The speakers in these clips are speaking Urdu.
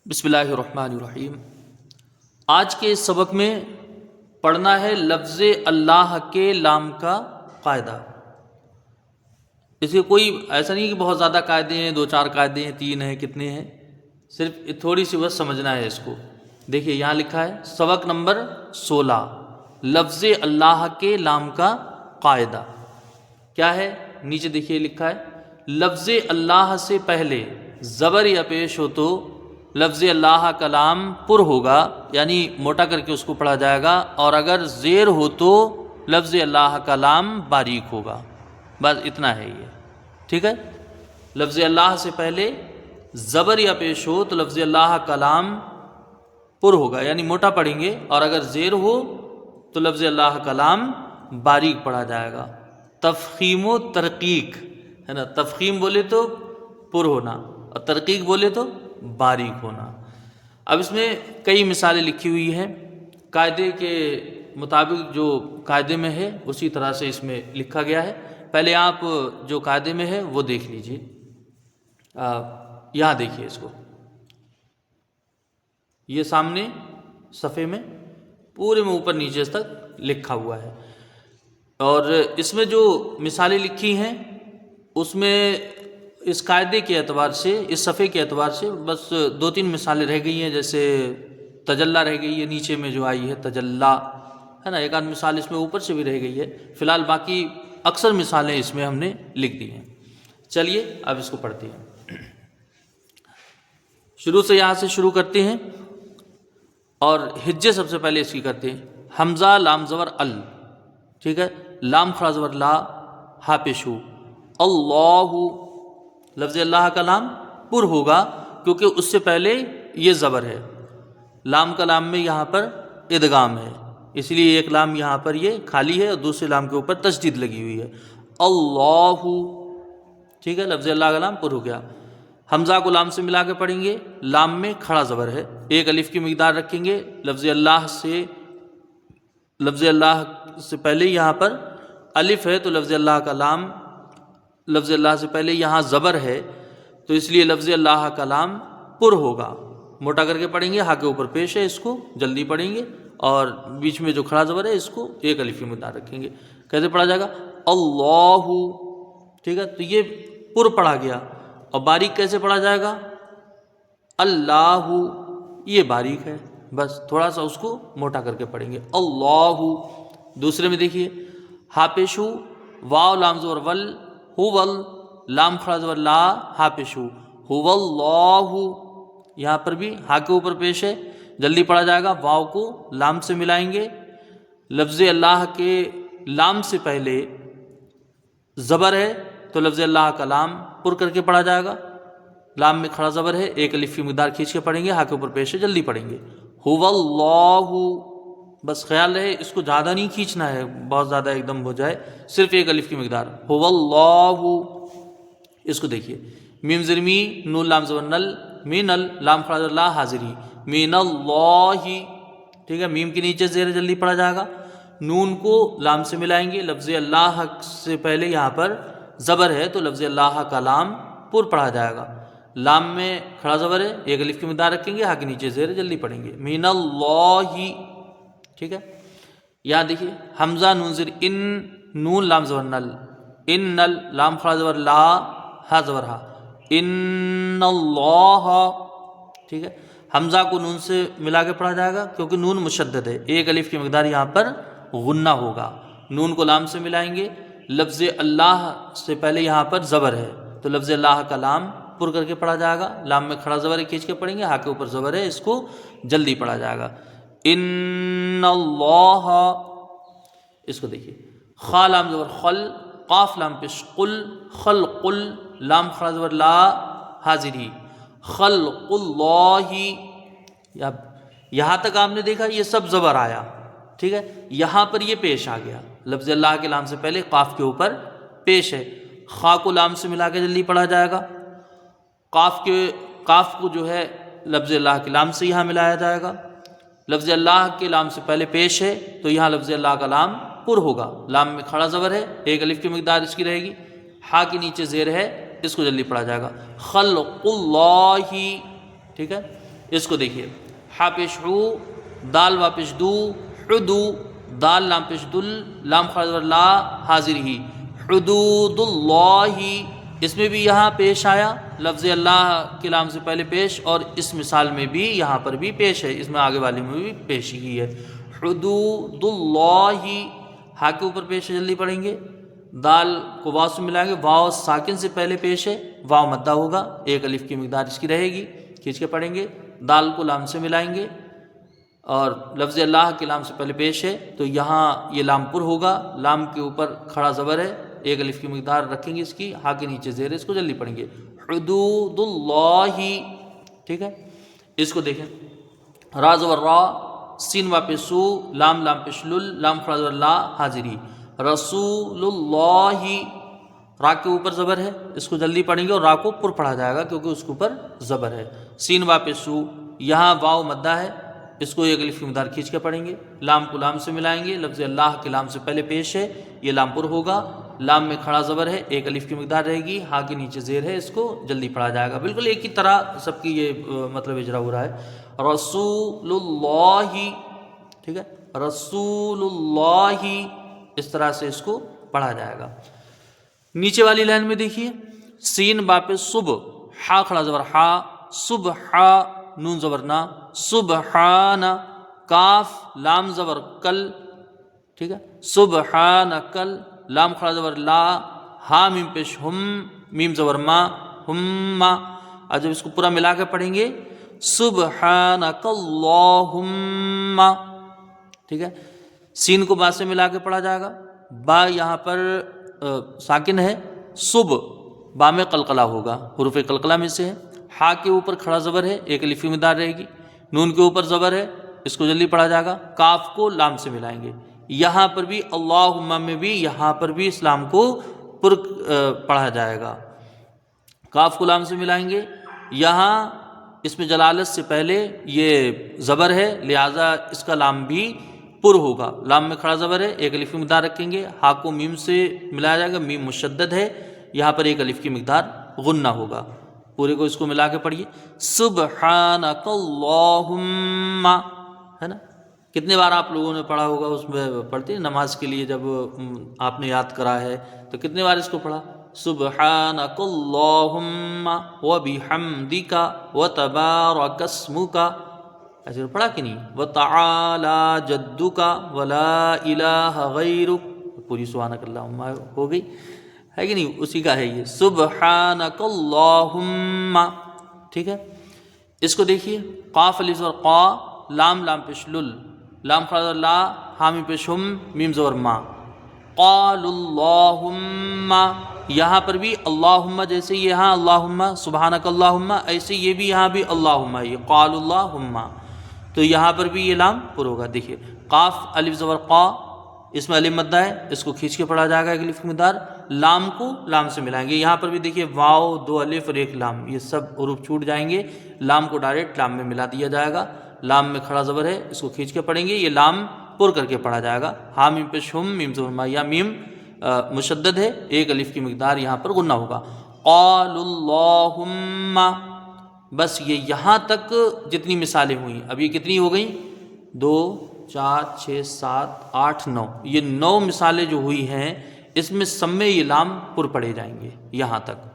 بسم اللہ الرحمن الرحیم۔ آج کے اس سبق میں پڑھنا ہے لفظ اللہ کے لام کا قاعدہ۔ اس کے کوئی ایسا نہیں کہ بہت زیادہ قاعدے ہیں، 2-4 قاعدے ہیں، 3 ہیں، کتنے ہیں، صرف تھوڑی سی بس سمجھنا ہے اس کو۔ دیکھیے یہاں لکھا ہے سبق نمبر 16، لفظ اللہ کے لام کا قاعدہ کیا ہے؟ نیچے دیکھیے لکھا ہے لفظ اللہ سے پہلے زبر یا پیش ہو تو لفظ اللہ کا لام پر ہوگا، یعنی موٹا کر کے اس کو پڑھا جائے گا، اور اگر زیر ہو تو لفظ اللہ کا لام باریک ہوگا۔ بس اتنا ہے یہ، ٹھیک ہے۔ لفظ اللہ سے پہلے زبر یا پیش ہو تو لفظ اللہ کا لام پر ہوگا، یعنی موٹا پڑھیں گے، اور اگر زیر ہو تو لفظ اللہ کا لام باریک پڑھا جائے گا۔ تفخیم و ترقیق ہے نا، تفخیم بولے تو پر ہونا اور ترقیق بولے تو باریک ہونا۔ اب اس میں کئی مثالیں لکھی ہوئی ہیں، قاعدے کے مطابق جو قاعدے میں ہے اسی طرح سے اس میں لکھا گیا ہے۔ پہلے آپ جو قاعدے میں ہے وہ دیکھ لیجئے، یہاں دیکھیے اس کو، یہ سامنے صفحے میں پورے میں اوپر نیچے تک لکھا ہوا ہے، اور اس میں جو مثالیں لکھی ہیں اس میں اس قاعدے کے اعتبار سے، اس صفحے کے اعتبار سے بس 2-3 مثالیں رہ گئی ہیں، جیسے تجلا رہ گئی ہے، نیچے میں جو آئی ہے تجلا ہے نا، ایک آدھ مثال اس میں اوپر سے بھی رہ گئی ہے۔ فی الحال باقی اکثر مثالیں اس میں ہم نے لکھ دی ہیں۔ چلیے اب اس کو پڑھتے ہیں، شروع سے یہاں سے شروع کرتے ہیں، اور ہجے سب سے پہلے اس کی کرتے ہیں۔ حمزہ لام زبر ال، ٹھیک ہے، لام کھڑا زبر لا، ہا پیشو، اللہ، لفظ اللہ کا لام پر ہوگا کیونکہ اس سے پہلے یہ زبر ہے۔ لام کا لام میں یہاں پر ادغام ہے، اس لیے ایک لام یہاں پر یہ خالی ہے اور دوسرے لام کے اوپر تشدید لگی ہوئی ہے، اللہ، ٹھیک ہے، لفظ اللہ کا لام پر ہو گیا۔ حمزہ کو لام سے ملا کے پڑھیں گے، لام میں کھڑا زبر ہے، ایک الف کی مقدار رکھیں گے، لفظ اللہ سے پہلے یہاں پر الف ہے تو لفظ اللہ کا لام، لفظ اللہ سے پہلے یہاں زبر ہے تو اس لیے لفظ اللہ کا لام پر ہوگا، موٹا کر کے پڑھیں گے، ہا کے اوپر پیش ہے، اس کو جلدی پڑھیں گے، اور بیچ میں جو کھڑا زبر ہے اس کو ایک الف کی مقدار رکھیں گے۔ کیسے پڑھا جائے گا؟ اللہ، ٹھیک ہے، تو یہ پر پڑھا گیا، اور باریک کیسے پڑھا جائے گا؟ اللہ، یہ باریک ہے، بس تھوڑا سا اس کو موٹا کر کے پڑھیں گے، اللہ۔ دوسرے میں دیکھیے ہا پیش ہو، واو لام زبر ول، ہول، لام کھڑا زبر لا، ہا پیش ہو، هو اللہ، یہاں پر بھی ہا کے اوپر پیش ہے، جلدی پڑھا جائے گا، واو کو لام سے ملائیں گے، لفظ اللہ کے لام سے پہلے زبر ہے تو لفظ اللہ کا لام پر کر کے پڑھا جائے گا، لام میں کھڑا زبر ہے، ایک الف کی مقدار کھینچ کے پڑھیں گے، ہا کے اوپر پیش ہے، جلدی پڑھیں گے، هو اللہ۔ بس خیال رہے اس کو زیادہ نہیں کھینچنا ہے، بہت زیادہ ایک دم ہو جائے، صرف ایک الف کی مقدار، هو اللہ۔ اس کو دیکھیے میم زیر می، نون لام زبر نل، مین ال، لام کھڑا زبر لا، حاضری، مین اللہ، ٹھیک ہے، میم کے نیچے زیر جلدی پڑھا جائے گا، نون کو لام سے ملائیں گے، لفظ اللہ سے پہلے یہاں پر زبر ہے تو لفظ اللہ کا لام پر پڑھا جائے گا، لام میں کھڑا زبر ہے، ایک الف کی مقدار رکھیں گے، ہا کے نیچے زیر جلدی پڑھیں گے، مین اللہ، ٹھیک ہے۔ یہاں دیکھیے حمزہ نون زیر ان، نون لام زبر نل، ان نل، لام کھڑا زبر لا، ہا زبر ہا، ان اللہ، ٹھیک ہے، حمزہ کو نون سے ملا کے پڑھا جائے گا کیونکہ نون مشدد ہے، ایک الف کی مقدار یہاں پر غنہ ہوگا، نون کو لام سے ملائیں گے، لفظ اللہ سے پہلے یہاں پر زبر ہے تو لفظ اللہ کا لام پر کر کے پڑھا جائے گا، لام میں کھڑا زبر ہے، کھینچ کے پڑھیں گے، ہا کے اوپر زبر ہے، اس کو جلدی پڑھا جائے گا، ان اللہ۔ اس کو دیکھیے خا لام زبر خل، قاف لام پیش قل، خلق ال، لام کھڑا زبر لا، حاضری، خلق اللہ۔ یہاں تک آپ نے دیکھا یہ سب زبر آیا، ٹھیک ہے، یہاں پر یہ پیش آ گیا، لفظ اللہ کے لام سے پہلے قاف کے اوپر پیش ہے، خا کو لام سے ملا کے جلدی پڑھا جائے گا، قاف کو جو ہے لفظ اللہ کے لام سے یہاں ملایا جائے گا، لفظ اللہ کے لام سے پہلے پیش ہے تو یہاں لفظ اللہ کا لام پر ہوگا، لام میں کھڑا زبر ہے، ایک الف کی مقدار اس کی رہے گی، ہا کے نیچے زیر ہے، اس کو جلدی پڑھا جائے گا، خلق اللہ، ٹھیک ہے۔ اس کو دیکھیے، ہا پیش ہو، دال وا پیش دو، حدو، دال لام پیش دل، لام خارج زبر لا، حاضر ہی، حدود اللہ، اس میں بھی یہاں پیش آیا لفظ اللہ کے لام سے پہلے پیش، اور اس مثال میں بھی یہاں پر بھی پیش ہے، اس میں آگے والی میں بھی پیش ہی ہے، حدود اللہ، ہا کے اوپر پیش ہے، جلدی پڑھیں گے، دال کو واو سے ملائیں گے، واو ساکن سے پہلے پیش ہے، واو مدہ ہوگا، ایک الف کی مقدار اس کی رہے گی، کھینچ کے پڑھیں گے، دال کو لام سے ملائیں گے، اور لفظ اللہ کے لام سے پہلے پیش ہے تو یہاں یہ لام پر ہوگا، لام کے اوپر کھڑا زبر ہے، ایک الف کی مقدار رکھیں گے اس کی، ہا کے نیچے زیر ہے، اس کو جلدی پڑھیں گے، حدود اللہ، ٹھیک ہے، اس کو دیکھیں، را زبر را، سین وا پہ سو، لام لام پہ شلل، لام کھڑا زبر لا، حاضری، رسول اللہ، را کے اوپر زبر ہے، اس کو جلدی پڑھیں گے، اور را کو پر پڑھا جائے گا کیونکہ اس کے اوپر زبر ہے، سین وا پہ سو، یہاں واو مدہ ہے، اس کو ایک الف کی مقدار کھینچ کے پڑھیں گے، لام کو لام سے ملائیں گے، لفظ اللہ کے لام سے پہلے پیش ہے، یہ لام پر ہوگا، لام میں کھڑا زبر ہے، ایک الف کی مقدار رہے گی، ہا کے نیچے زیر ہے، اس کو جلدی پڑھا جائے گا، بالکل ایک ہی طرح سب کی یہ مطلب اجرا ہو رہا ہے، رسول اللہ، ٹھیک ہے، رسول اللہ، اس طرح سے اس کو پڑھا جائے گا۔ نیچے والی لائن میں دیکھیے، سین با پہ صبح، ہا کھڑا زبر ہا، صبح، نون زبر نا، سبحان، کاف لام زبر کل، ٹھیک ہے، سبحان کل، لام کھڑا زبر لا، ہا میم پیش ہم، میم زبر ما، ہم، اور جب اس کو پورا ملا کے پڑھیں گے، سبحانک اللہم، ٹھیک ہے، سین کو با سے ملا کے پڑھا جائے گا، با یہاں پر ساکن ہے، صب، با میں قلقلہ ہوگا، حروف قلقلہ میں سے ہے، ہا کے اوپر کھڑا زبر ہے، ایک الف کی مقدار رہے گی، نون کے اوپر زبر ہے، اس کو جلدی پڑھا جائے گا، کاف کو لام سے ملائیں گے، یہاں پر بھی اللہم میں بھی یہاں پر بھی اس لام کو پر پڑھا جائے گا، کاف کو لام سے ملائیں گے، یہاں اس میں جلالت سے پہلے یہ زبر ہے لہٰذا اس کا لام بھی پر ہوگا، لام میں کھڑا زبر ہے، ایک الف کی مقدار رکھیں گے، ہا کو میم سے ملایا جائے گا، میم مشدد ہے، یہاں پر ایک الف کی مقدار غنہ ہوگا، پورے کو اس کو ملا کے پڑھیے، سبحانک اللہم، ہے نا، کتنے بار آپ لوگوں نے پڑھا ہوگا، اس میں پڑھتے ہیں نماز کے لیے جب آپ نے یاد کرا ہے تو کتنے بار اس کو پڑھا، سبحانک اللہم وبحمدک وتبارک اسمک، ایسے پڑھا کہ نہیں، وتعالی جدک ولا الہ غیرک، پوری سبحانک اللہم ہو گئی ہے کہ نہیں، اسی کا ہے یہ سبحانک اللہم، ٹھیک ہے، اس کو دیکھیے، قاف الف زبر قا، لام لام پیش لل، لام کھڑا زبر لا، ہا میم پیش ہم، میم زبر ما، قال اللہم، یہاں پر بھی اللہم جیسے یہاں اللہم سبحانک اللہم، ایسے یہ بھی یہاں بھی اللہم، یہ قال اللہم، تو یہاں پر بھی یہ لام پر ہوگا، دیکھیے، قاف الف زبر قا، اس میں الف مدہ ہے، اس کو کھینچ کے پڑھا جائے گا، ایک الف کی مقدار، لام کو لام سے ملائیں گے، یہاں پر بھی دیکھیے واو، دو الف اور ایک لام، یہ سب حروف چھوٹ جائیں گے، لام کو ڈائریکٹ لام میں ملا دیا جائے گا، لام میں کھڑا زبر ہے، اس کو کھینچ کے پڑھیں گے، یہ لام پر کر کے پڑھا جائے گا، ہا میم پیش ہم، میم زبر ما، یا میم مشدد ہے، ایک الف کی مقدار یہاں پر غنہ ہوگا، قال اللہم، بس یہ یہاں تک جتنی مثالیں ہوئیں، اب یہ کتنی ہو گئیں، 2 4 6 7 8 9، یہ 9 مثالیں جو ہوئی ہیں اس میں سب میں یہ لام پر پڑھے جائیں گے یہاں تک،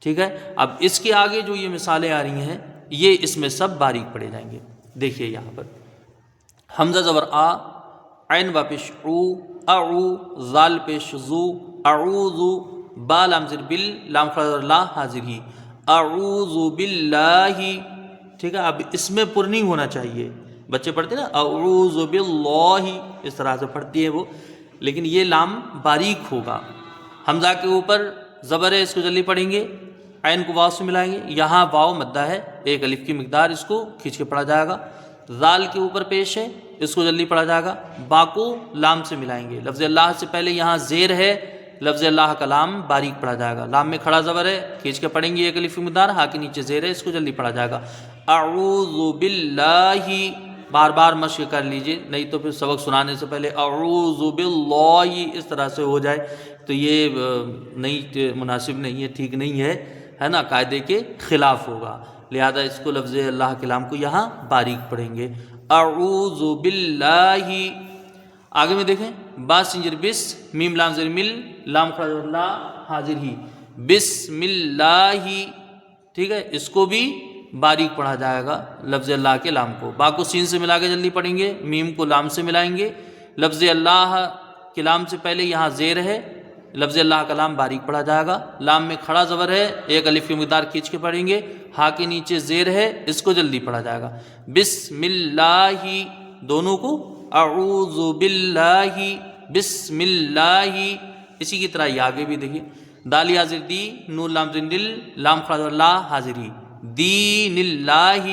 ٹھیک ہے، اب اس کے آگے جو یہ مثالیں آ رہی ہیں یہ اس میں سب باریک پڑھے جائیں گے، دیکھیے یہاں پر حمزہ زبر آ، عین با پیش او، اعو، زال پیش زو، اعوذ، با لام زیر بل، لام کھڑا زبر لا، حاضر ہی، اعوذ باللہ، ٹھیک ہے، اب اس میں پر نہیں ہونا چاہیے، بچے پڑھتے ہیں نا اعوذ باللہ، اس طرح سے پڑھتی ہے وہ، لیکن یہ لام باریک ہوگا، حمزہ کے اوپر زبر ہے، اس کو جلدی پڑھیں گے، عین کو واو سے ملائیں گے، یہاں واو مدہ ہے، ایک الف کی مقدار، اس کو کھینچ کے پڑھا جائے گا، زال کے اوپر پیش ہے، اس کو جلدی پڑھا جائے گا، با کو لام سے ملائیں گے، لفظ اللہ سے پہلے یہاں زیر ہے، لفظ اللہ کا لام باریک پڑھا جائے گا، لام میں کھڑا زبر ہے، کھینچ کے پڑھیں گے، ایک الف کی مقدار، ہا کے نیچے زیر ہے، اس کو جلدی پڑھا جائے گا، اعوذ باللہ، بار بار مشق کر لیجئے، نہیں تو پھر سبق سنانے سے پہلے اعوذ باللہ اس طرح سے ہو جائے تو یہ نہیں مناسب نہیں ہے، ٹھیک نہیں ہے نا، قاعدے کے خلاف ہوگا، لہذا اس کو لفظ اللہ کے لام کو یہاں باریک پڑھیں گے. اعوذ باللہ. آگے میں دیکھیں با سنجر بس میم لام زیر مل لام کھڑا زبر لا حاضر ہی بسم اللہ. ٹھیک ہے، اس کو بھی باریک پڑھا جائے گا لفظ اللہ کے لام کو. با کو سین سے ملا کے جلدی پڑھیں گے، میم کو لام سے ملائیں گے. لفظ اللہ کے لام سے پہلے یہاں زیر ہے، لفظ اللہ کا لام باریک پڑھا جائے گا. لام میں کھڑا زبر ہے، ایک الف کی مقدار کھینچ کے پڑھیں گے. ہا کے نیچے زیر ہے، اس کو جلدی پڑھا جائے گا. بسم اللہ، دونوں کو اعوذ باللہ بسم اللہ. اسی کی طرح یہ آگے بھی دیکھیے دال حاضر دی نون لام زندل لام کھڑا زبر لا حاضر ہی دین اللہ.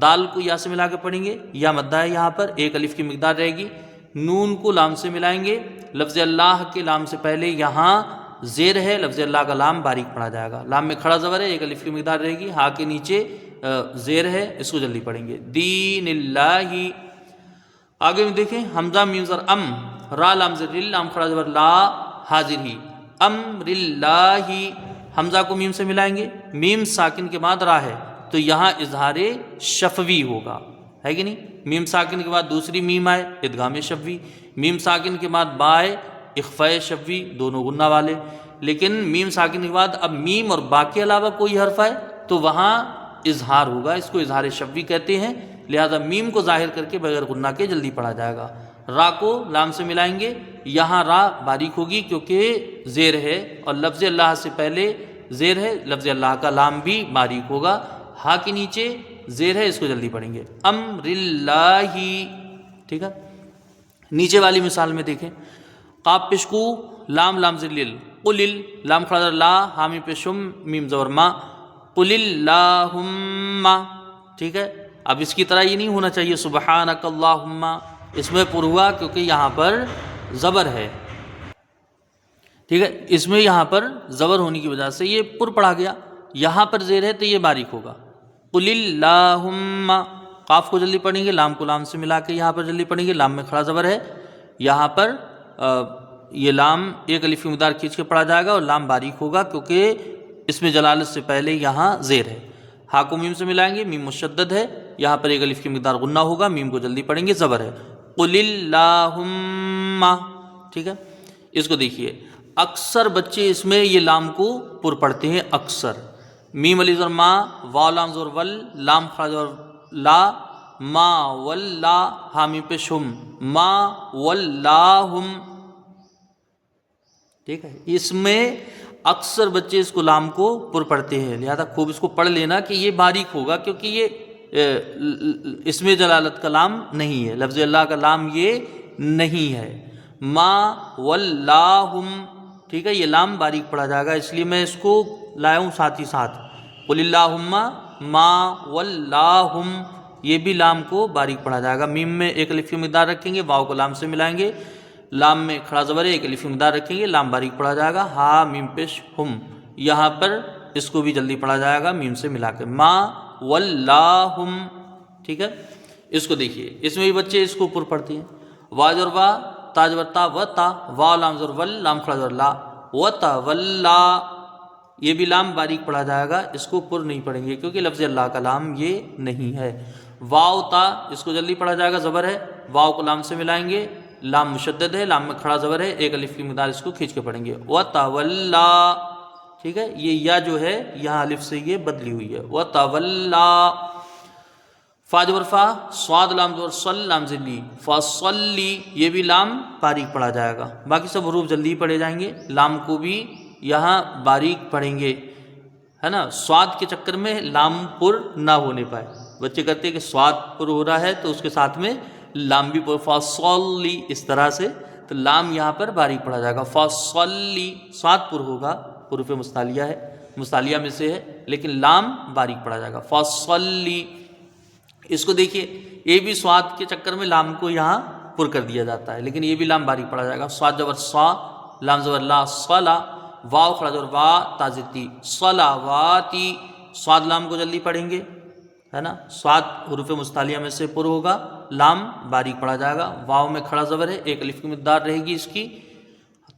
دال کو یا سے ملا کے پڑھیں گے، یا مدہ ہے یہاں پر، ایک الف کی مقدار رہے گی. نون کو لام سے ملائیں گے. لفظ اللہ کے لام سے پہلے یہاں زیر ہے، لفظ اللہ کا لام باریک پڑھا جائے گا. لام میں کھڑا زبر ہے، ایک الف کی مقدار رہے گی. ہا کے نیچے زیر ہے، اس کو جلدی پڑھیں گے دین اللہ. آگے میں دیکھیں حمزہ میم زر ام را لام زر لام کھڑا زبر لا حاضر ہی امر اللہ. حمزہ کو میم سے ملائیں گے، میم ساکن کے بعد را ہے تو یہاں اظہار شفوی ہوگا، ہے کہ نہیں. میم ساکن کے بعد دوسری میم آئے ادغام شفوی، میم ساکن کے بعد با آئے اخفاء شفوی، دونوں غنہ والے. لیکن میم ساکن کے بعد اب میم اور با کے علاوہ کوئی حرف آئے تو وہاں اظہار ہوگا، اس کو اظہار شفوی کہتے ہیں. لہذا میم کو ظاہر کر کے بغیر غنہ کے جلدی پڑھا جائے گا. را کو لام سے ملائیں گے، یہاں را باریک ہوگی کیونکہ زیر ہے اور لفظ اللہ سے پہلے زیر ہے، لفظ اللہ کا لام بھی باریک ہوگا. ہا کے نیچے زیر ہے، اس کو جلدی پڑھیں گے امر اللہ. ٹھیک ہے، نیچے والی مثال میں دیکھیں قاف پشکو لام لام زر لل قل لام کھڑا زبر لا حامی پشم میم زبر ما قل اللہم. ٹھیک ہے، اب اس کی طرح یہ نہیں ہونا چاہیے سبحانک اللہم، اس میں پر ہوا کیونکہ یہاں پر زبر ہے. ٹھیک ہے، اس میں یہاں پر زبر ہونے کی وجہ سے یہ پر پڑھا گیا. یہاں پر زیر ہے تو یہ باریک ہوگا. قل اللہم. قاف کو جلدی پڑھیں گے، لام کو لام سے ملا کے یہاں پر جلدی پڑھیں گے. لام میں کھڑا زبر ہے، یہاں پر یہ لام ایک الف کی مقدار کھینچ کے پڑھا جائے گا اور لام باریک ہوگا کیونکہ اس میں جلالت سے پہلے یہاں زیر ہے. ہا کو میم سے ملائیں گے، میم مشدد ہے، یہاں پر ایک الف کی مقدار غنہ ہوگا. میم کو جلدی پڑھیں گے، زبر ہے. قل اللہم. ٹھیک ہے، اس کو دیکھیے اکثر بچے اس میں یہ لام کو پر پڑھتے ہیں اکثر. میم علی زر ما واو لام زور ول لام کھڑا زور لا ما واللہ حامی پہ شم ما واللہم. ٹھیک ہے، اس میں اکثر بچے اس کو لام کو پر پڑھتے ہیں. لہذا خوب اس کو پڑھ لینا کہ یہ باریک ہوگا کیونکہ یہ اس میں جلالت کا لام نہیں ہے، لفظ اللہ کا لام یہ نہیں ہے. ما واللہم. ٹھیک ہے، یہ لام باریک پڑھا جائے گا، اس لیے میں اس کو لایا ہوں ساتھ ہی ساتھ. قل اللہم ما واللہم، یہ بھی لام کو باریک پڑھا جائے گا. میم میں ایک الف کی مقدار رکھیں گے، واو کو لام سے ملائیں گے. لام میں کھڑا زبر ہے، ایک الف کی مقدار رکھیں گے، لام باریک پڑھا جائے گا. ہا میم پیش ہم، یہاں پر اس کو بھی جلدی پڑھا جائے گا میم سے ملا کے ما واللہم. ٹھیک ہے، اس کو دیکھیے اس میں بھی بچے اس کو پر پڑھتے ہیں. واج اور وا تاج ورتا و تا وا لام زر ول لام کھڑا زبر لا و تا ولا، یہ بھی لام باریک پڑھا جائے گا، اس کو پر نہیں پڑھیں گے کیونکہ لفظ اللہ کا لام یہ نہیں ہے. واو تا اس کو جلدی پڑھا جائے گا، زبر ہے، واو کو لام سے ملائیں گے، لام مشدد ہے، لام میں کھڑا زبر ہے، ایک الف کی مقدار اس کو کھینچ کے پڑھیں گے و تولا. ٹھیک ہے، یہ یا جو ہے یہاں الف سے یہ بدلی ہوئی ہے و تولا. فا جبر فا صاد لام زبر صل لام زلی فصلی، یہ بھی لام باریک پڑھا جائے گا. باقی سب حروف جلدی پڑھے جائیں گے، لام کو بھی یہاں باریک پڑھیں گے، ہے نا. سواد کے چکر میں لام پر نہ ہونے پائے. بچے کہتے ہیں کہ سواد پر ہو رہا ہے تو اس کے ساتھ میں لام بھی پر فصلی، اس طرح سے تو لام یہاں پر باریک پڑھا جائے گا. فصلی سواد پر ہوگا، حروف مستعلیہ ہے، مستعلیہ میں سے ہے، لیکن لام باریک پڑھا جائے گا. فصلی. اس کو دیکھیے یہ بھی سواد کے چکر میں لام کو یہاں پر کر دیا جاتا ہے، لیکن یہ بھی لام باریک پڑھا جائے گا. سواد جبر سا لام زبر لا صلا واو کھڑا زبر وا تازتی صلاواتی. سواد لام کو جلدی پڑھیں گے، ہے نا. سواد حروف مستعلیہ میں سے پر ہوگا، لام باریک پڑھا جائے گا. واو میں کھڑا زبر ہے، ایک الف کی مقدار رہے گی اس کی،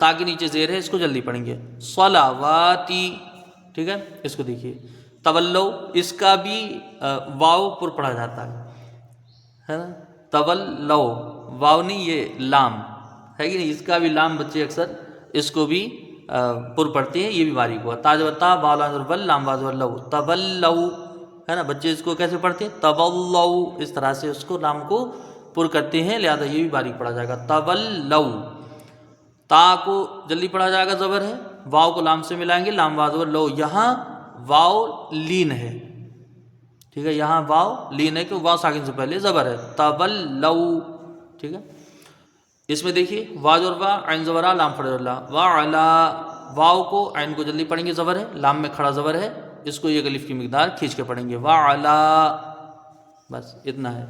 تا کے نیچے زیر ہے، اس کو جلدی پڑھیں گے صلاواتی. ٹھیک ہے، اس کو دیکھیے تولو اس کا بھی واو پر پڑھا جاتا ہے نا، تولو واو نہیں یہ لام ہے کہ نہیں، اس کا بھی لام بچے اکثر اس کو بھی پر پڑھتے ہیں، یہ بھی باریک ہوا، تاج و تا بالا ول لام واز ولو تولو ہے نا، بچے اس کو کیسے پڑھتے ہیں تولو، اس طرح سے اس کو لام کو پر کرتے ہیں، لہذا یہ بھی باریک پڑھا جائے گا تولو۔ تا کو جلدی پڑھا جائے گا زبر ہے، واو کو لام سے ملائیں گے لام واز ولو، یہاں واو لین ہے، ٹھیک ہے، یہاں واو لین ہے کہ واو ساکن سے پہلے زبر ہے تولو، ٹھیک ہے۔ اس میں دیکھیے واج اور وا عین زبر لام کھڑا اللہ وعلا، واو کو عین کو جلدی پڑھیں گے زبر ہے، لام میں کھڑا زبر ہے، اس کو ایک الف کی مقدار کھینچ کے پڑھیں گے وعلا، بس اتنا ہے۔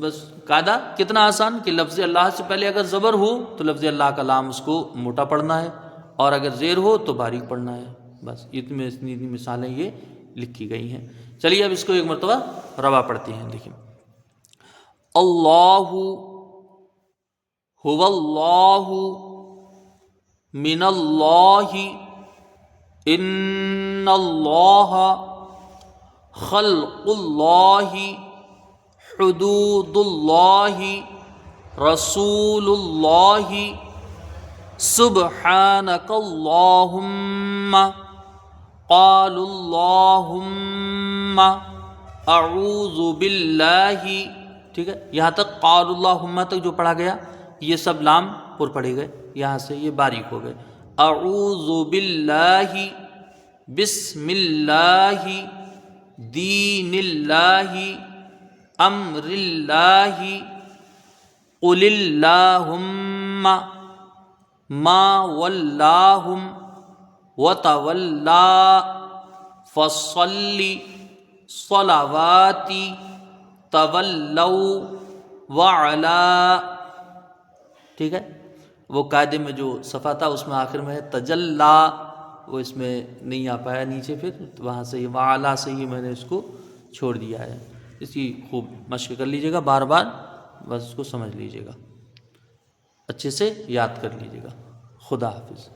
بس قاعدہ کتنا آسان کہ لفظ اللہ سے پہلے اگر زبر ہو تو لفظ اللہ کا لام اس کو موٹا پڑھنا ہے، اور اگر زیر ہو تو باریک پڑھنا ہے، بس اتنی مثالیں یہ لکھی گئی ہیں۔ چلیے اب اس کو ایک مرتبہ روا پڑھتے ہیں، دیکھیں اللہ هو اللہ من اللہ ان اللہ خلق اللہ حدود اللہ رسول اللہ سبحانک اللہم قال اللہم اعوذ باللہ، ٹھیک ہے، یہاں تک قال اللہم تک جو پڑھا گیا یہ سب لام پر پڑھے گئے، یہاں سے یہ باریک ہو گئے، اعوذ باللہ بسم اللہ دین اللہ امر اللہ قل اللہم ما ولاہم وتولا فصلی صلواتی تولوا وعلا، ٹھیک ہے۔ وہ قاعدے میں جو صفحہ تھا اس میں آخر میں ہے تجلا، وہ اس میں نہیں آ پایا نیچے، پھر وہاں سے یہ وعلا سے ہی میں نے اس کو چھوڑ دیا ہے، اس کی خوب مشق کر لیجیے گا بار بار، بس اس کو سمجھ لیجیے گا، اچھے سے یاد کر لیجیے گا۔ خدا حافظ۔